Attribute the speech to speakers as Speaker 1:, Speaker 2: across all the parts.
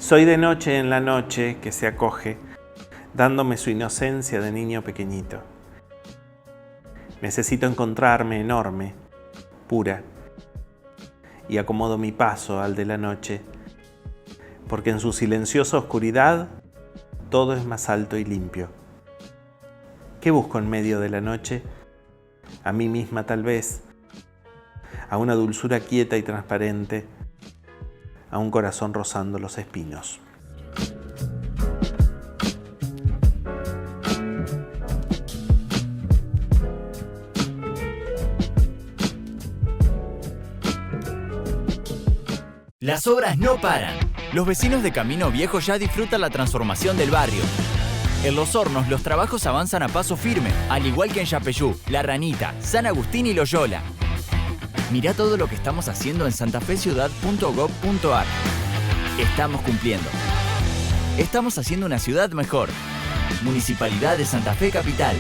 Speaker 1: Soy de noche en la noche que se acoge, dándome su inocencia de niño pequeñito. Necesito encontrarme enorme, pura, y acomodo mi paso al de la noche, porque en su silenciosa oscuridad todo es más alto y limpio. ¿Qué busco en medio de la noche? A mí misma tal vez, a una dulzura quieta y transparente, a un corazón rozando los espinos.
Speaker 2: Las obras no paran. Los vecinos de Camino Viejo ya disfrutan la transformación del barrio. En Los Hornos los trabajos avanzan a paso firme, al igual que en Yapeyú, La Ranita, San Agustín y Loyola. Mirá todo lo que estamos haciendo en santafeciudad.gov.ar. Estamos cumpliendo. Estamos haciendo una ciudad mejor. Municipalidad de Santa Fe Capital.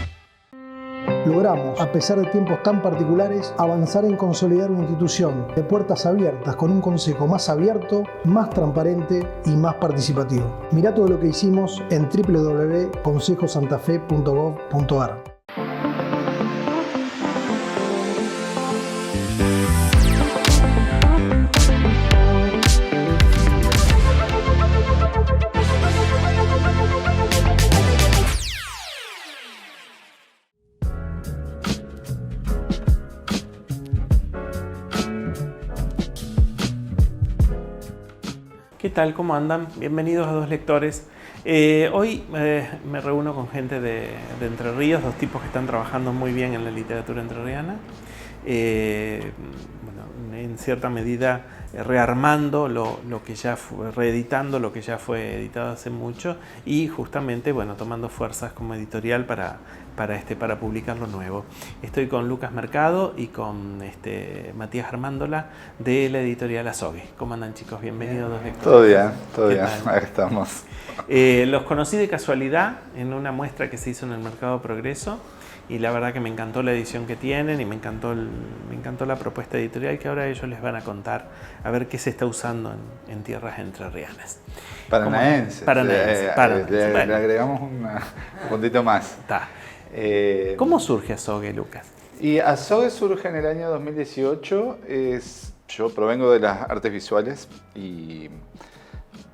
Speaker 3: Logramos, a pesar de tiempos tan particulares, avanzar en consolidar una institución de puertas abiertas con un consejo más abierto, más transparente y más participativo. Mirá todo lo que hicimos en www.consejosantafe.gov.ar.
Speaker 1: ¿Qué tal? ¿Cómo andan? Bienvenidos a Dos Lectores. Hoy me reúno con gente de Entre Ríos, dos tipos que están trabajando muy bien en la literatura entrerriana. En cierta medida rearmando lo que ya fue, reeditando lo que ya fue editado hace mucho y justamente, tomando fuerzas como editorial para publicar lo nuevo. Estoy con Lucas Mercado y con Matías Armándola de la editorial Azogue. ¿Cómo andan, chicos? Bienvenidos a Dos Lectores.
Speaker 4: Todo bien, ahí estamos.
Speaker 1: Los conocí de casualidad en una muestra que se hizo en el Mercado Progreso y la verdad que me encantó la edición que tienen y me encantó la propuesta editorial que ahora ellos les van a contar a ver qué se está usando en tierras entrerrianas.
Speaker 4: Paranaenses. Le agregamos un puntito más.
Speaker 1: Está. ¿Cómo surge Azogue, Lucas?
Speaker 4: Y Azogue surge en el año 2018. Yo provengo de las artes visuales y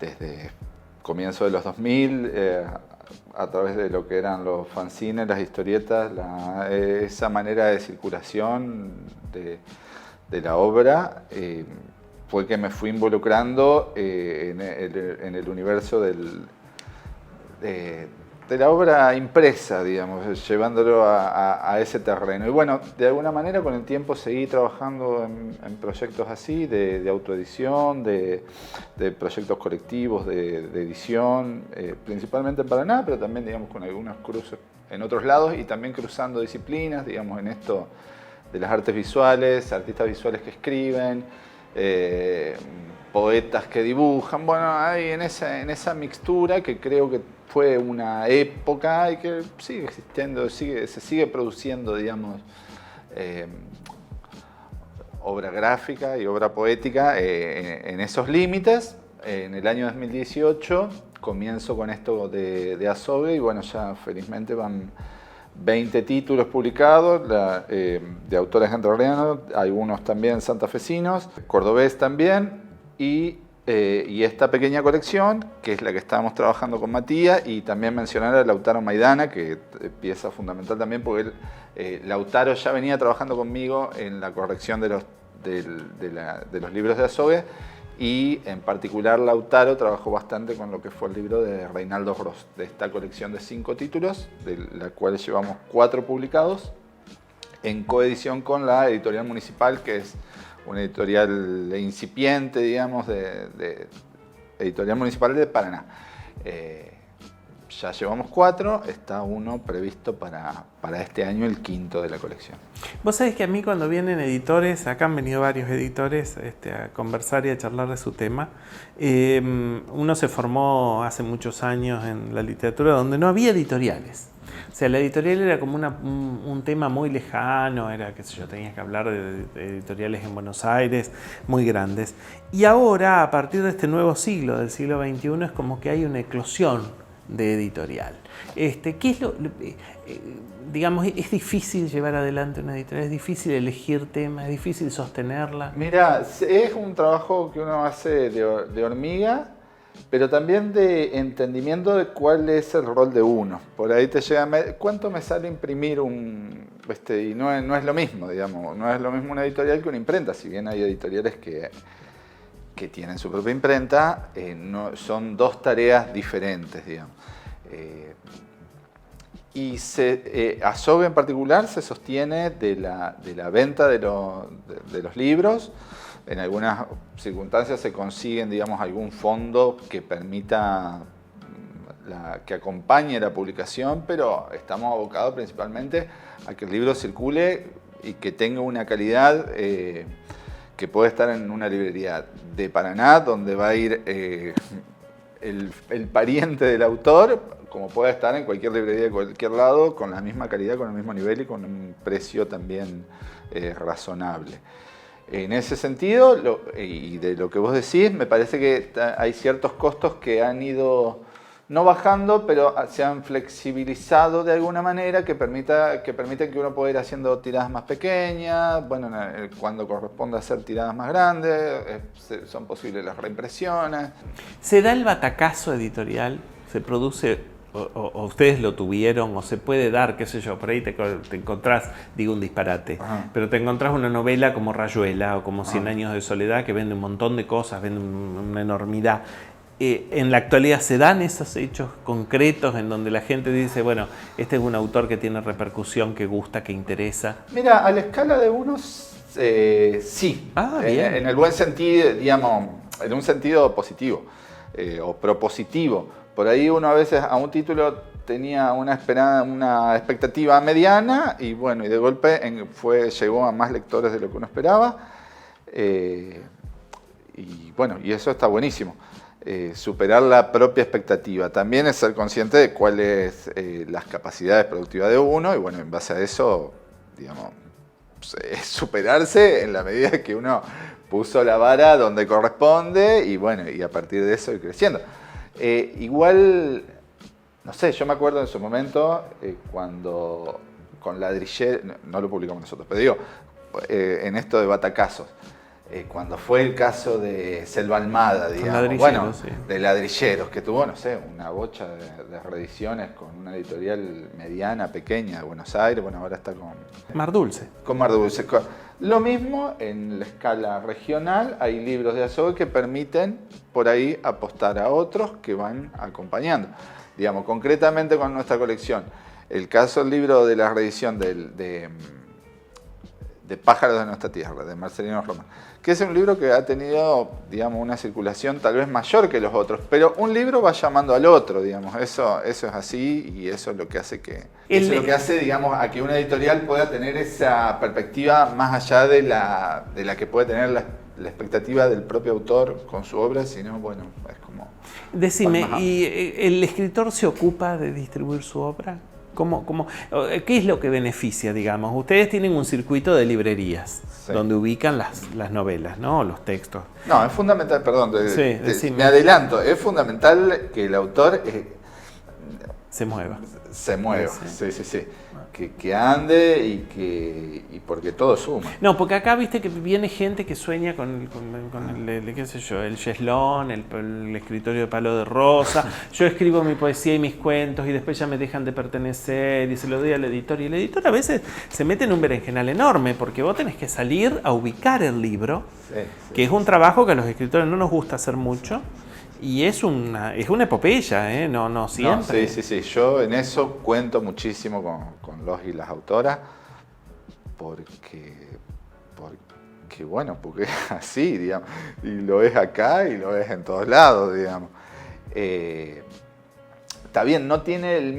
Speaker 4: desde comienzo de los 2000, a través de lo que eran los fanzines, las historietas, esa manera de circulación de la obra, fue que me fui involucrando en el universo de la obra impresa, digamos, llevándolo a ese terreno. Y bueno, de alguna manera con el tiempo seguí trabajando en proyectos así, de autoedición, de proyectos colectivos de edición, principalmente en Paraná, pero también, digamos, con algunos cruces en otros lados y también cruzando disciplinas, digamos, en esto de las artes visuales, artistas visuales que escriben, poetas que dibujan. Bueno, hay en esa mixtura que creo que fue una época y que sigue existiendo, se sigue produciendo, digamos, obra gráfica y obra poética en esos límites. En el año 2018 comienzo con esto de Azogue y bueno, ya felizmente van 20 títulos publicados de autores entrerrianos, algunos también santafesinos, cordobés también, y esta pequeña colección, que es la que estábamos trabajando con Matías, y también mencionar a Lautaro Maidana, que pieza fundamental también, porque Lautaro ya venía trabajando conmigo en la corrección de los libros de Azogue, y en particular Lautaro trabajó bastante con lo que fue el libro de Reinaldo Gross, de esta colección de 5 títulos, de la cual llevamos 4 publicados, en coedición con la Editorial Municipal, que es una editorial incipiente, digamos, de Editorial Municipal de Paraná. ya llevamos 4, está uno previsto para este año, el 5º de la colección.
Speaker 1: Vos sabés que a mí cuando vienen editores, acá han venido varios editores a conversar y a charlar de su tema, uno se formó hace muchos años en la literatura donde no había editoriales. O sea, la editorial era como un tema muy lejano, era, qué sé yo, tenías que hablar de editoriales en Buenos Aires muy grandes. Y ahora, a partir de este nuevo siglo, del siglo XXI, es como que hay una eclosión de editorial. ¿Qué es digamos, es difícil llevar adelante una editorial? ¿Es difícil elegir temas? ¿Es difícil sostenerla?
Speaker 4: Mira, es un trabajo que uno hace de hormiga, pero también de entendimiento de cuál es el rol de uno. Por ahí te llega, ¿cuánto me sale imprimir y no es lo mismo, digamos, no es lo mismo una editorial que una imprenta, si bien hay editoriales que tienen su propia imprenta, son dos tareas diferentes, digamos. Y Azogue en particular se sostiene de la venta de los libros. En algunas circunstancias se consiguen, digamos, algún fondo que permita que acompañe la publicación, pero estamos abocados principalmente a que el libro circule y que tenga una calidad que puede estar en una librería de Paraná, donde va a ir el pariente del autor, como puede estar en cualquier librería de cualquier lado, con la misma calidad, con el mismo nivel y con un precio también razonable. En ese sentido, y de lo que vos decís, me parece que hay ciertos costos que han ido no bajando, pero se han flexibilizado de alguna manera que permiten que uno pueda ir haciendo tiradas más pequeñas, bueno, cuando corresponde hacer tiradas más grandes, son posibles las reimpresiones.
Speaker 1: ¿Se da el batacazo editorial? ¿Se produce, o ustedes lo tuvieron, o se puede dar, qué sé yo, por ahí te encontrás, digo un disparate, pero te encontrás una novela como Rayuela o como 100 años de soledad que vende un montón de cosas, vende una enormidad? En la actualidad se dan esos hechos concretos en donde la gente dice, bueno, este es un autor que tiene repercusión, que gusta, que interesa.
Speaker 4: Mira, a la escala de unos, sí.
Speaker 1: Bien.
Speaker 4: En el buen sentido, digamos, en un sentido positivo o propositivo. Por ahí uno a veces a un título tenía una expectativa mediana y bueno, y de golpe llegó a más lectores de lo que uno esperaba. Y bueno, y eso está buenísimo. Superar la propia expectativa. También es ser consciente de cuáles las capacidades productivas de uno y bueno, en base a eso, digamos, es superarse en la medida que uno puso la vara donde corresponde y bueno, y a partir de eso ir creciendo. Igual, no sé, yo me acuerdo en su momento cuando con Ladrillero, no lo publicamos nosotros, pero digo, en esto de batacazos, cuando fue el caso de Selva Almada, digamos, bueno, sí, de Ladrilleros, que tuvo, no sé, una bocha de reediciones con una editorial mediana, pequeña de Buenos Aires, bueno, ahora está con
Speaker 1: Mar Dulce.
Speaker 4: Con Mar Dulce. Lo mismo en la escala regional, hay libros de Azogue que permiten por ahí apostar a otros que van acompañando. Digamos, concretamente con nuestra colección, el caso del libro de la reedición de Pájaros de nuestra tierra, de Marcelino Roman, que es un libro que ha tenido, digamos, una circulación tal vez mayor que los otros, pero un libro va llamando al otro, digamos, eso es así y eso es lo que hace digamos, a que una editorial pueda tener esa perspectiva más allá de la que puede tener la expectativa del propio autor con su obra, sino, bueno, es como...
Speaker 1: Decime, ¿y el escritor se ocupa de distribuir su obra? ¿Qué es lo que beneficia, digamos? Ustedes tienen un circuito de librerías, sí, donde ubican las novelas, ¿no? Los textos.
Speaker 4: No, es fundamental, perdón, me adelanto, es fundamental que el autor
Speaker 1: se mueva.
Speaker 4: Se mueva, sí. Que ande y porque todo suma.
Speaker 1: No, porque acá viste que viene gente que sueña con el qué sé yo, el cheslón, el escritorio de palo de rosa. Yo escribo mi poesía y mis cuentos y después ya me dejan de pertenecer y se lo doy al editor. Y el editor a veces se mete en un berenjenal enorme porque vos tenés que salir a ubicar el libro, que es un trabajo que a los escritores no nos gusta hacer mucho. Y es una epopeya, no siempre.
Speaker 4: No, sí. Yo en eso cuento muchísimo con los y las autoras, porque es así, digamos. Y lo es acá y lo es en todos lados, digamos. está bien, no tiene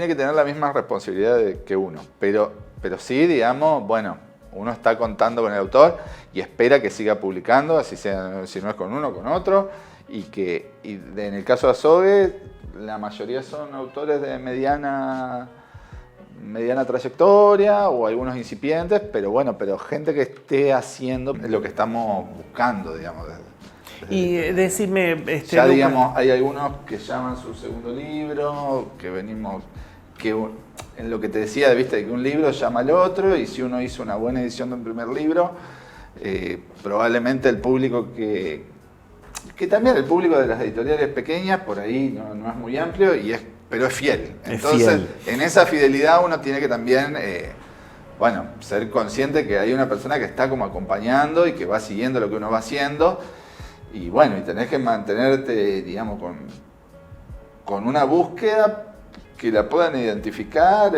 Speaker 4: que tener la misma responsabilidad que uno, pero sí, digamos, bueno, uno está contando con el autor y espera que siga publicando, así sea, si no es con uno, con otro, y en el caso de Azogue, la mayoría son autores de mediana trayectoria o algunos incipientes, pero bueno, gente que esté haciendo lo que estamos buscando, digamos.
Speaker 1: Y decime,
Speaker 4: ya digamos, hay algunos que llaman su segundo libro, en lo que te decía, viste, que un libro llama al otro, y si uno hizo una buena edición de un primer libro, probablemente el público que también el público de las editoriales pequeñas, por ahí no es muy amplio, pero es fiel. Entonces, en esa fidelidad uno tiene que también, ser consciente que hay una persona que está como acompañando y que va siguiendo lo que uno va haciendo. Y bueno, y tenés que mantenerte, digamos, con una búsqueda que la puedan identificar,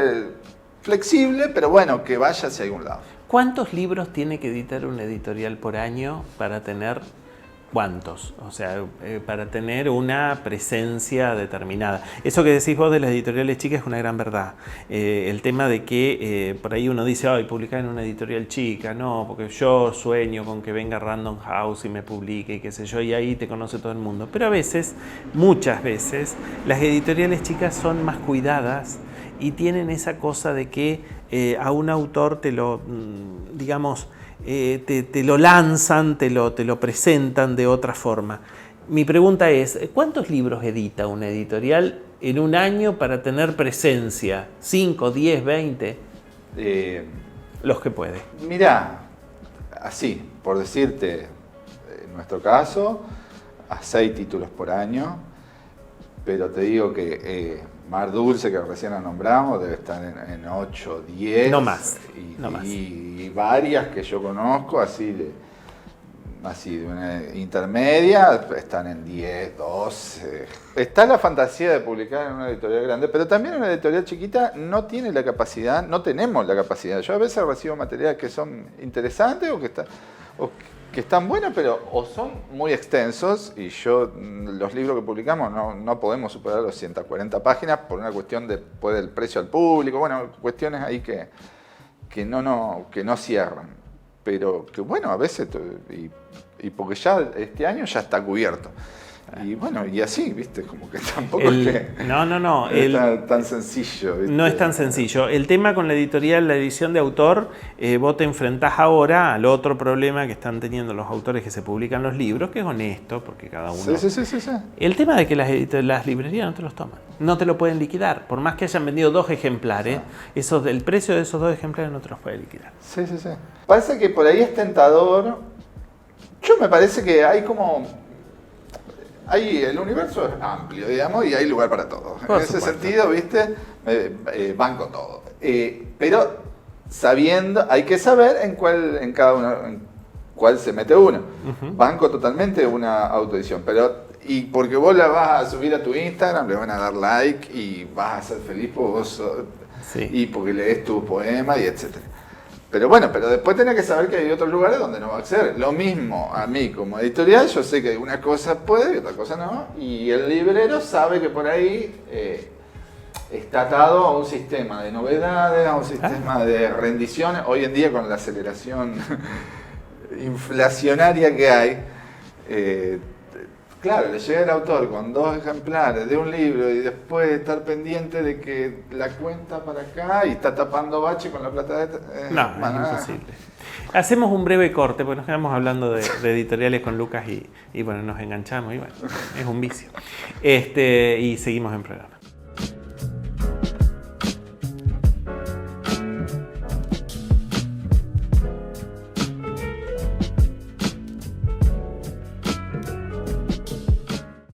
Speaker 4: flexible, pero bueno, que vaya hacia algún lado.
Speaker 1: ¿Cuántos libros tiene que editar una editorial por año para tener cuántos? O sea, para tener una presencia determinada. Eso que decís vos de las editoriales chicas es una gran verdad. El tema de que por ahí uno dice, ay, publicar en una editorial chica, no, porque yo sueño con que venga Random House y me publique y qué sé yo, y ahí te conoce todo el mundo. Pero a veces, muchas veces, las editoriales chicas son más cuidadas y tienen esa cosa de que a un autor te lo, digamos, te lo lanzan, te lo presentan de otra forma. Mi pregunta es, ¿cuántos libros edita una editorial en un año para tener presencia? ¿5, 10, 20? Los que puede.
Speaker 4: Mirá, así, por decirte, en nuestro caso, a 6 títulos por año, pero te digo que Mar Dulce, que recién la nombramos, debe estar en 8, 10.
Speaker 1: No más.
Speaker 4: Y varias que yo conozco, así de una intermedia, están en 10, 12. Está la fantasía de publicar en una editorial grande, pero también una editorial chiquita no tiene la capacidad, no tenemos la capacidad. Yo a veces recibo materiales que son interesantes o que están buenos, pero o son muy extensos, y los libros que publicamos no podemos superar los 140 páginas por una cuestión del precio al público, bueno, cuestiones ahí que no cierran, pero que bueno, a veces, y porque ya este año ya está cubierto. Y bueno, y así, ¿viste? Como que tampoco es tan sencillo, ¿viste?
Speaker 1: No es tan sencillo. El tema con la editorial, la edición de autor, vos te enfrentás ahora al otro problema que están teniendo los autores que se publican los libros, que es honesto, porque cada uno...
Speaker 4: Sí.
Speaker 1: El tema de que las librerías no te los toman, no te lo pueden liquidar. Por más que hayan vendido 2 ejemplares, el precio de esos 2 ejemplares no te los puede liquidar.
Speaker 4: Sí. Parece que por ahí es tentador. Me parece que hay el universo es amplio, digamos, y hay lugar para todo. En ese sentido, ¿viste? Banco todo. Pero hay que saber en cuál se mete uno. Uh-huh. Banco totalmente una autoedición, y porque vos la vas a subir a tu Instagram, le van a dar like y vas a ser feliz y porque lees tu poema y etcétera. Pero bueno, después tenés que saber que hay otros lugares donde no va a acceder. Lo mismo a mí como editorial, yo sé que una cosa puede y otra cosa no, y el librero sabe que por ahí está atado a un sistema de novedades, a un sistema de rendiciones. Hoy en día, con la aceleración inflacionaria que hay, claro, le llega el autor con 2 ejemplares de un libro y después estar pendiente de que la cuenta para acá y está tapando bache con la plata de...
Speaker 1: es imposible. Hacemos un breve corte porque nos quedamos hablando de editoriales con Lucas y bueno, nos enganchamos y bueno, es un vicio. Y seguimos en programa.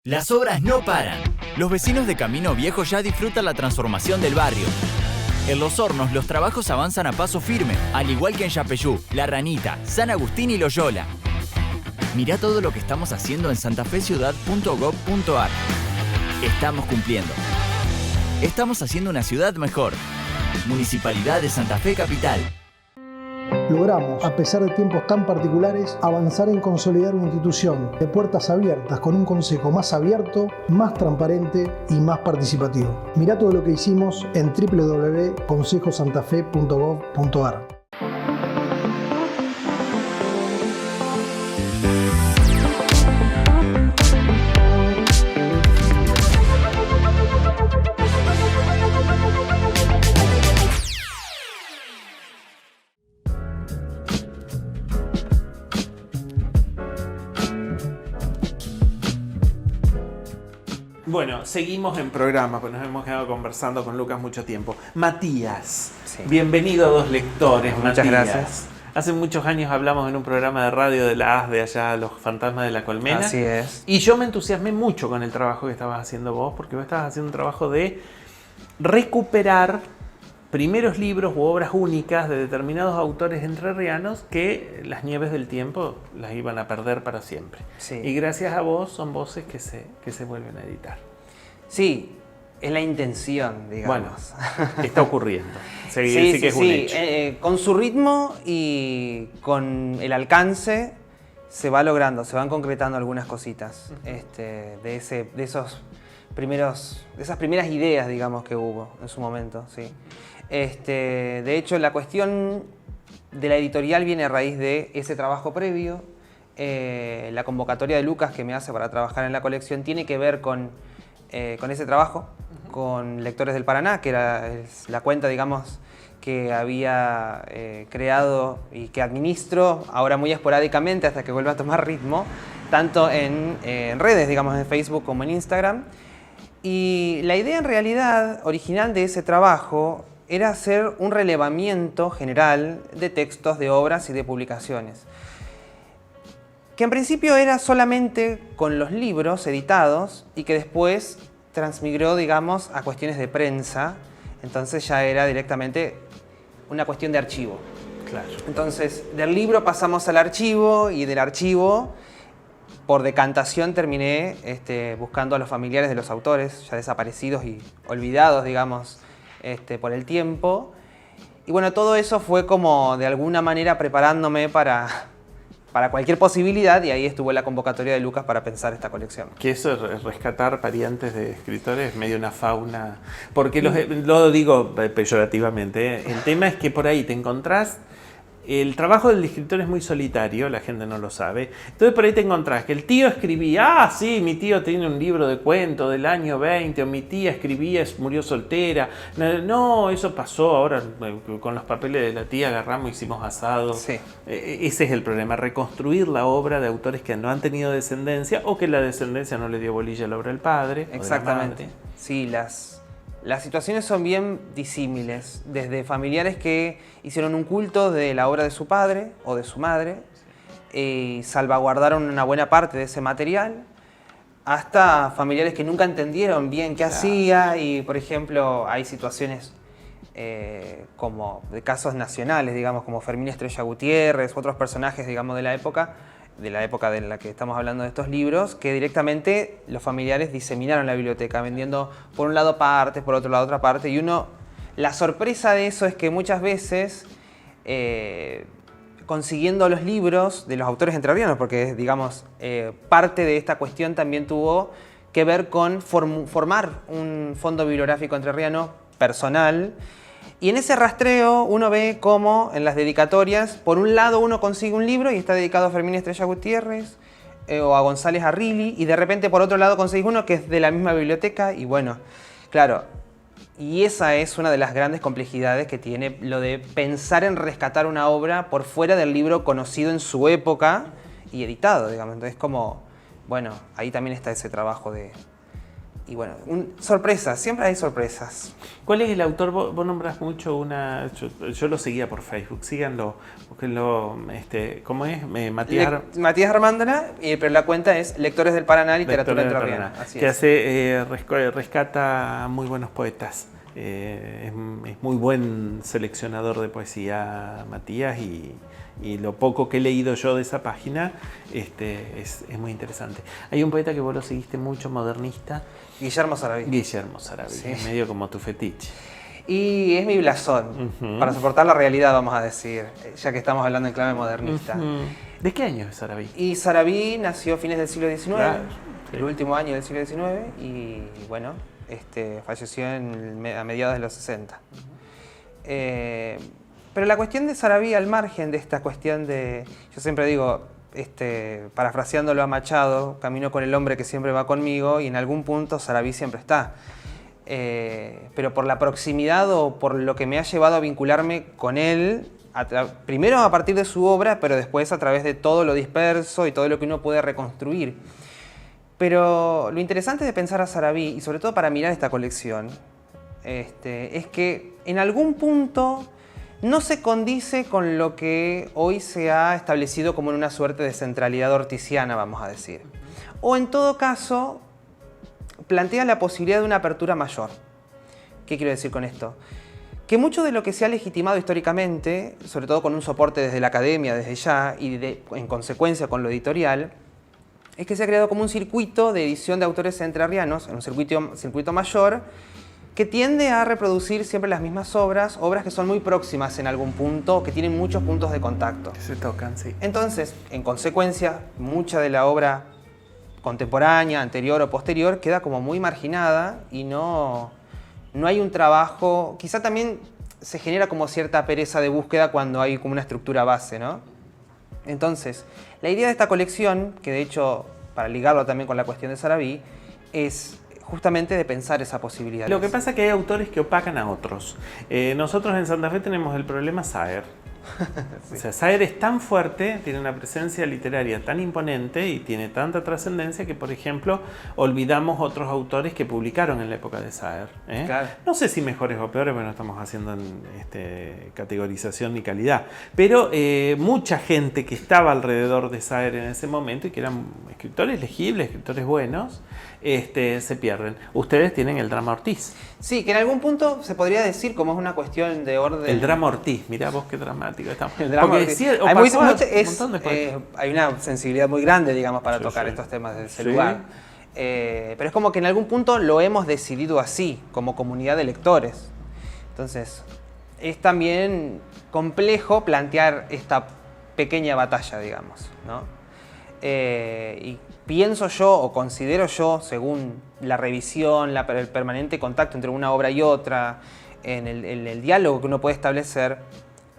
Speaker 2: Las obras no paran. Los vecinos de Camino Viejo ya disfrutan la transformación del barrio. En Los Hornos los trabajos avanzan a paso firme, al igual que en Yapeyú, La Ranita, San Agustín y Loyola. Mirá todo lo que estamos haciendo en santafeciudad.gov.ar. Estamos cumpliendo. Estamos haciendo una ciudad mejor. Municipalidad de Santa Fe Capital.
Speaker 3: Logramos, a pesar de tiempos tan particulares, avanzar en consolidar una institución de puertas abiertas con un consejo más abierto, más transparente y más participativo. Mirá todo lo que hicimos en www.consejosantafe.gov.ar.
Speaker 1: Bueno, seguimos en programa, pues nos hemos quedado conversando con Lucas mucho tiempo. Matías,
Speaker 5: Sí.
Speaker 1: bienvenido a Dos Lectores.
Speaker 5: Muchas
Speaker 1: Matías.
Speaker 5: gracias.
Speaker 1: Hace muchos años hablamos en un programa de radio de la AS de allá, Los Fantasmas de la Colmena.
Speaker 5: Así es.
Speaker 1: Y yo me entusiasmé mucho con el trabajo que estabas haciendo vos, porque vos estabas haciendo un trabajo de recuperar primeros libros u obras únicas de determinados autores entrerrianos que las nieves del tiempo las iban a perder para siempre.
Speaker 5: Sí.
Speaker 1: Y gracias a vos son voces que se vuelven a editar.
Speaker 5: Sí, es la intención, digamos.
Speaker 1: Bueno, está ocurriendo. Sí que es un hecho.
Speaker 5: Con su ritmo y con el alcance se va logrando, se van concretando algunas cositas de esas primeras ideas, digamos, que hubo en su momento. Sí. De hecho, la cuestión de la editorial viene a raíz de ese trabajo previo. La convocatoria de Lucas que me hace para trabajar en la colección tiene que ver con ese trabajo, con Lectores del Paraná, que es la cuenta, digamos, que había creado y que administro ahora muy esporádicamente hasta que vuelva a tomar ritmo, tanto en redes, digamos, en Facebook como en Instagram. Y la idea en realidad original de ese trabajo era hacer un relevamiento general de textos, de obras y de publicaciones, que en principio era solamente con los libros editados y que después transmigró, digamos, a cuestiones de prensa. Entonces ya era directamente una cuestión de archivo.
Speaker 1: Claro.
Speaker 5: Entonces, del libro pasamos al archivo y del archivo, por decantación, terminé buscando a los familiares de los autores, ya desaparecidos y olvidados, digamos, por el tiempo. Y bueno, todo eso fue como de alguna manera preparándome para cualquier posibilidad, y ahí estuvo la convocatoria de Lucas para pensar esta colección.
Speaker 1: Que eso es rescatar parientes de escritores, medio una fauna. Porque lo digo peyorativamente, el tema es que por ahí te encontrás. El trabajo del escritor es muy solitario, la gente no lo sabe. Entonces por ahí te encontrás que el tío escribía, sí, mi tío tiene un libro de cuentos del año 20, o mi tía escribía, murió soltera. No, eso pasó ahora con los papeles de la tía, agarramos, hicimos asado.
Speaker 5: Sí.
Speaker 1: Ese es el problema, reconstruir la obra de autores que no han tenido descendencia o que la descendencia no le dio bolilla a la obra del padre.
Speaker 5: Exactamente. Sí, las situaciones son bien disímiles, desde familiares que hicieron un culto de la obra de su padre o de su madre y salvaguardaron una buena parte de ese material, hasta familiares que nunca entendieron bien qué hacía. Y, por ejemplo, hay situaciones como de casos nacionales, digamos, como Fermín Estrella Gutiérrez, otros personajes, digamos, de la época de la que estamos hablando de estos libros, que directamente los familiares diseminaron la biblioteca, vendiendo por un lado partes, por otro lado otra parte, y la sorpresa de eso es que muchas veces, consiguiendo los libros de los autores entrerrianos, porque digamos, parte de esta cuestión también tuvo que ver con formar un fondo bibliográfico entrerriano personal. Y en ese rastreo uno ve cómo en las dedicatorias, por un lado uno consigue un libro y está dedicado a Fermín Estrella Gutiérrez o a González Arrilli, y de repente por otro lado conseguís uno que es de la misma biblioteca. Y bueno, claro, y esa es una de las grandes complejidades que tiene lo de pensar en rescatar una obra por fuera del libro conocido en su época y editado, digamos. Entonces como, bueno, ahí también está ese trabajo de... Y bueno, sorpresas, siempre hay sorpresas.
Speaker 1: ¿Cuál es el autor? Vos nombrás mucho yo lo seguía por Facebook, síganlo, búsquenlo, ¿cómo es?
Speaker 5: Matías Armandra, pero la cuenta es Lectores del Paraná, Literatura Entrerriana.
Speaker 1: Que hace, rescata muy buenos poetas. Es muy buen seleccionador de poesía, Matías, y lo poco que he leído yo de esa página es muy interesante. Hay un poeta que vos lo seguiste mucho, modernista.
Speaker 5: Guillermo Saraví.
Speaker 1: Guillermo Saraví,
Speaker 5: Sí.
Speaker 1: es medio como tu fetiche.
Speaker 5: Y es mi blasón, para soportar la realidad, vamos a decir, ya que estamos hablando en clave modernista.
Speaker 1: ¿De qué año es Sarabí?
Speaker 5: Y Sarabí nació a fines del siglo XIX,
Speaker 1: Claro, sí.
Speaker 5: el último año del siglo XIX, y bueno, falleció a mediados de los 60. Pero la cuestión de Sarabí, al margen de esta cuestión de, yo siempre digo, parafraseándolo a Machado, camino con el hombre que siempre va conmigo, y en algún punto Sarabí siempre está. Pero por la proximidad o por lo que me ha llevado a vincularme con él, primero a partir de su obra, pero después a través de todo lo disperso y todo lo que uno puede reconstruir. Pero lo interesante de pensar a Sarabí, y sobre todo para mirar esta colección, es que en algún punto no se condice con lo que hoy se ha establecido como en una suerte de centralidad orticiana, vamos a decir. O en todo caso, plantea la posibilidad de una apertura mayor. ¿Qué quiero decir con esto? Que mucho de lo que se ha legitimado históricamente, sobre todo con un soporte desde la academia, desde ya, y en consecuencia con lo editorial, es que se ha creado como un circuito de edición de autores entrerrianos, en un circuito mayor, que tiende a reproducir siempre las mismas obras que son muy próximas en algún punto, que tienen muchos puntos de contacto.
Speaker 1: Que se tocan, sí.
Speaker 5: Entonces, en consecuencia, mucha de la obra contemporánea, anterior o posterior, queda como muy marginada y no hay un trabajo. Quizá también se genera como cierta pereza de búsqueda cuando hay como una estructura base, ¿no? Entonces, la idea de esta colección, que de hecho, para ligarlo también con la cuestión de Sarabí, es justamente de pensar esa posibilidad.
Speaker 1: Lo que pasa es que hay autores que opacan a otros. Nosotros en Santa Fe tenemos el problema Saer. Sí. O sea, Saer es tan fuerte, tiene una presencia literaria tan imponente y tiene tanta trascendencia que, por ejemplo, olvidamos otros autores que publicaron en la época de Saer.
Speaker 5: Claro.
Speaker 1: No sé si mejores o peores, bueno, no estamos haciendo categorización ni calidad, pero mucha gente que estaba alrededor de Saer en ese momento y que eran escritores legibles, escritores buenos, se pierden. Ustedes tienen el drama Ortiz.
Speaker 5: Sí, que en algún punto se podría decir, como es una cuestión de orden...
Speaker 1: El drama Ortiz, mirá vos qué dramático estamos.
Speaker 5: El drama
Speaker 1: Porque
Speaker 5: Ortiz.
Speaker 1: sí,
Speaker 5: Hay una sensibilidad muy grande, digamos, para tocar estos temas desde ese lugar. Pero es como que en algún punto lo hemos decidido así, como comunidad de lectores. Entonces, es también complejo plantear esta pequeña batalla, digamos, ¿no? Y pienso yo, o considero yo, según la revisión, el permanente contacto entre una obra y otra, en el diálogo que uno puede establecer,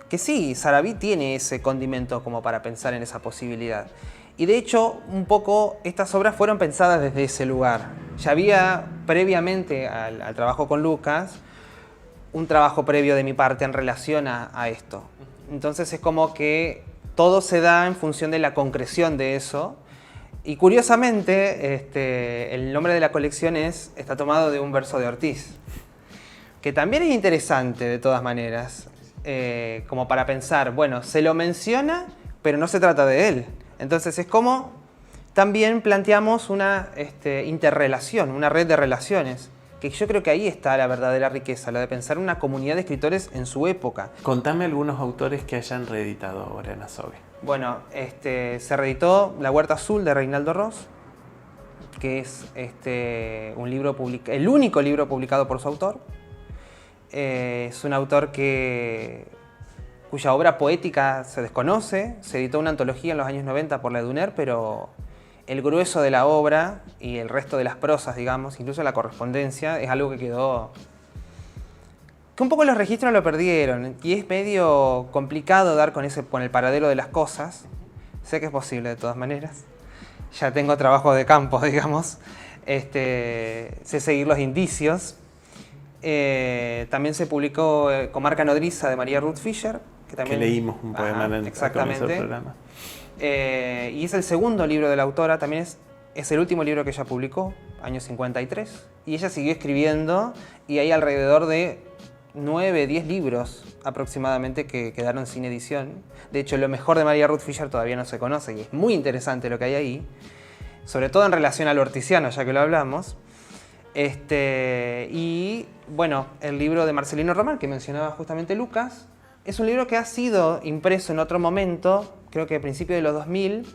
Speaker 5: que sí, Sarabí tiene ese condimento como para pensar en esa posibilidad. Y de hecho, un poco estas obras fueron pensadas desde ese lugar. Ya había, previamente al trabajo con Lucas, un trabajo previo de mi parte en relación a esto. Entonces es como que todo se da en función de la concreción de eso. Y curiosamente, el nombre de la colección está tomado de un verso de Ortiz, que también es interesante de todas maneras, como para pensar, bueno, se lo menciona, pero no se trata de él. Entonces es como también planteamos una interrelación, una red de relaciones, que yo creo que ahí está la verdadera riqueza, la de pensar una comunidad de escritores en su época.
Speaker 1: Contame algunos autores que hayan reeditado ahora en Azogue.
Speaker 5: Bueno, se reeditó La Huerta Azul de Reinaldo Ross, que es un libro el único libro publicado por su autor. Es un autor cuya obra poética se desconoce. Se editó una antología en los años 90 por la Eduner, pero el grueso de la obra y el resto de las prosas, digamos, incluso la correspondencia, es algo que quedó... que un poco los registros lo perdieron y es medio complicado dar con el paradero de las cosas. Sé que es posible de todas maneras. Ya tengo trabajo de campo, digamos. Sé seguir los indicios. También se publicó Comarca Nodriza de María Ruth Fischer. Que
Speaker 1: leímos un poema en el comienzo del programa.
Speaker 5: Y es el segundo libro de la autora, también es el último libro que ella publicó, año 53. Y ella siguió escribiendo y hay alrededor de 9, 10 libros aproximadamente que quedaron sin edición. De hecho, lo mejor de María Ruth Fischer todavía no se conoce y es muy interesante lo que hay ahí, sobre todo en relación al orticiano, ya que lo hablamos. Y bueno, el libro de Marcelino Román, que mencionaba justamente Lucas, es un libro que ha sido impreso en otro momento, creo que a principios de los 2000,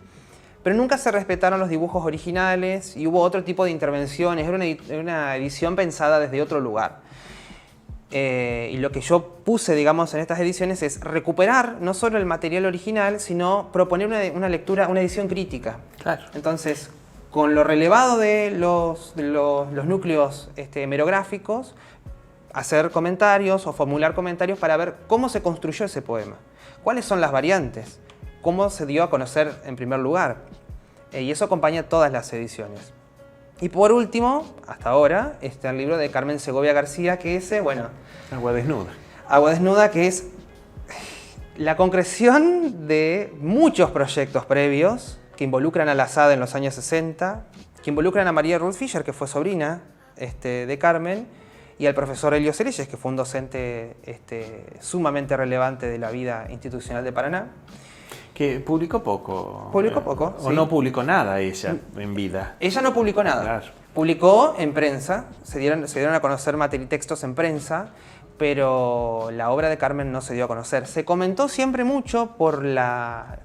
Speaker 5: pero nunca se respetaron los dibujos originales y hubo otro tipo de intervenciones, era una edición pensada desde otro lugar. y lo que yo puse, digamos, en estas ediciones es recuperar no solo el material original, sino proponer una lectura, una edición crítica.
Speaker 1: Claro.
Speaker 5: Entonces, con lo relevado de los núcleos hemerográficos, hacer comentarios o formular comentarios para ver cómo se construyó ese poema, cuáles son las variantes, cómo se dio a conocer en primer lugar. Y eso acompaña todas las ediciones. Y por último, hasta ahora, está el libro de Carmen Segovia García, que es,
Speaker 1: Agua desnuda.
Speaker 5: Agua desnuda, que es la concreción de muchos proyectos previos que involucran a la SAD en los años 60, que involucran a María Ruth Fischer, que fue sobrina de Carmen, y al profesor Helio Cerelles, que fue un docente sumamente relevante de la vida institucional de Paraná.
Speaker 1: Que publicó poco.
Speaker 5: Publicó poco,
Speaker 1: O
Speaker 5: sí.
Speaker 1: no publicó nada ella en vida.
Speaker 5: Ella no publicó nada.
Speaker 1: Claro.
Speaker 5: Publicó en prensa, se dieron a conocer textos en prensa, pero la obra de Carmen no se dio a conocer. Se comentó siempre mucho por la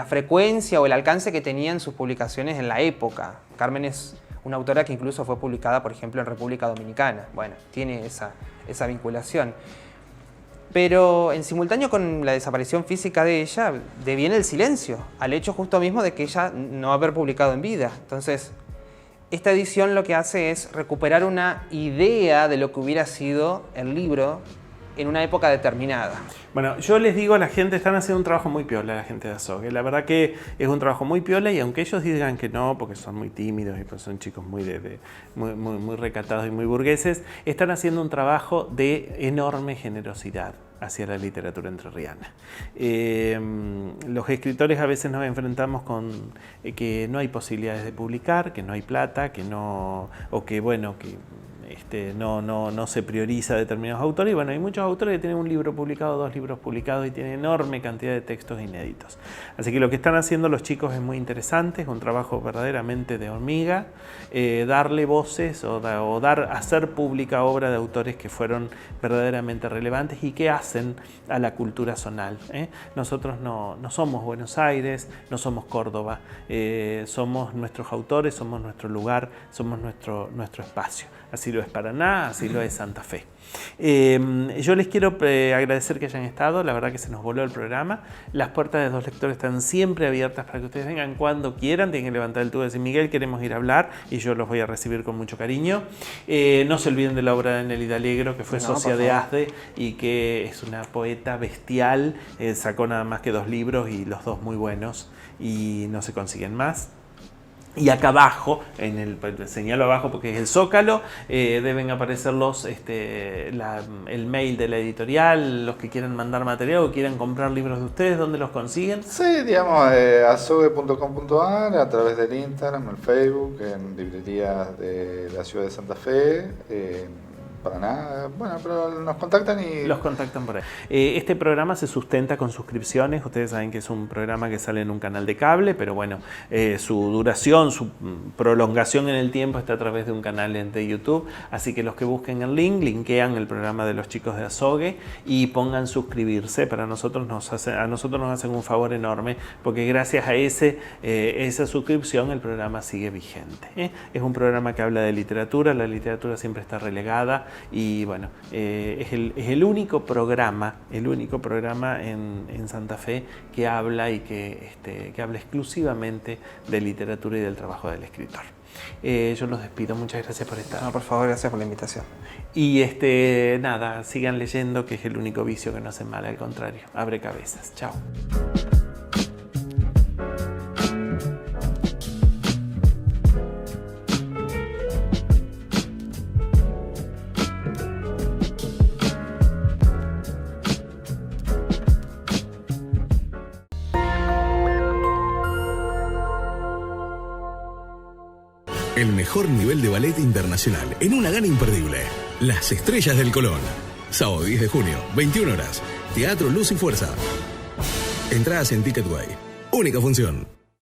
Speaker 5: frecuencia o el alcance que tenían sus publicaciones en la época. Carmen es una autora que incluso fue publicada, por ejemplo, en República Dominicana. Bueno, tiene esa vinculación. Pero en simultáneo con la desaparición física de ella, deviene el silencio, al hecho justo mismo de que ella no haber publicado en vida. Entonces, esta edición lo que hace es recuperar una idea de lo que hubiera sido el libro en una época determinada.
Speaker 1: Bueno, yo les digo a la gente, están haciendo un trabajo muy piola la gente de Azogue. La verdad que es un trabajo muy piola y aunque ellos digan que no, porque son muy tímidos y pues son chicos muy recatados y muy burgueses, están haciendo un trabajo de enorme generosidad hacia la literatura entrerriana. Los escritores a veces nos enfrentamos con que no hay posibilidades de publicar, que no hay plata, que no se prioriza determinados autores. Y bueno, hay muchos autores que tienen un libro publicado, 2 libros publicados y tienen enorme cantidad de textos inéditos. Así que lo que están haciendo los chicos es muy interesante, es un trabajo verdaderamente de hormiga, darle voces hacer pública obra de autores que fueron verdaderamente relevantes y que hacen a la cultura zonal. Nosotros no somos Buenos Aires, no somos Córdoba, somos nuestros autores, somos nuestro lugar, somos nuestro espacio. Así lo es Paraná, así lo es Santa Fe. Yo les quiero agradecer que hayan estado, la verdad que se nos voló el programa. Las puertas de Dos Lectores están siempre abiertas para que ustedes vengan cuando quieran. Tienen que levantar el tubo y decir, Miguel, queremos ir a hablar, y yo los voy a recibir con mucho cariño. No se olviden de la obra de Nelly D'Allegro, que fue socia de ASDE y que es una poeta bestial. Sacó nada más que 2 libros y los 2 muy buenos y no se consiguen más. Y acá abajo, señalo abajo porque es el Zócalo, deben aparecer el mail de la editorial, los que quieran mandar material o quieran comprar libros de ustedes, ¿dónde los consiguen?
Speaker 4: Sí, digamos, azogue.com.ar, a través del Instagram, el Facebook, en librerías de la ciudad de Santa Fe, Paraná. Bueno, pero nos contactan y...
Speaker 1: Los contactan por ahí. Este programa se sustenta con suscripciones. Ustedes saben que es un programa que sale en un canal de cable, pero bueno, su duración, su prolongación en el tiempo está a través de un canal de YouTube. Así que los que busquen el link, linkean el programa de los chicos de Azogue y pongan suscribirse. A nosotros nos hacen un favor enorme, porque gracias a esa suscripción el programa sigue vigente. Es un programa que habla de literatura. La literatura siempre está relegada. Y bueno, es el único programa en Santa Fe que habla que habla exclusivamente de literatura y del trabajo del escritor. Yo los despido, muchas gracias por estar.
Speaker 5: No, por favor, gracias por la invitación.
Speaker 1: Y nada, sigan leyendo, que es el único vicio que no hace mal, al contrario, abre cabezas. Chao.
Speaker 6: El mejor nivel de ballet internacional en una gana imperdible. Las Estrellas del Colón. Sábado 10 de junio, 21 horas. Teatro Luz y Fuerza. Entradas en Ticketway. Única función.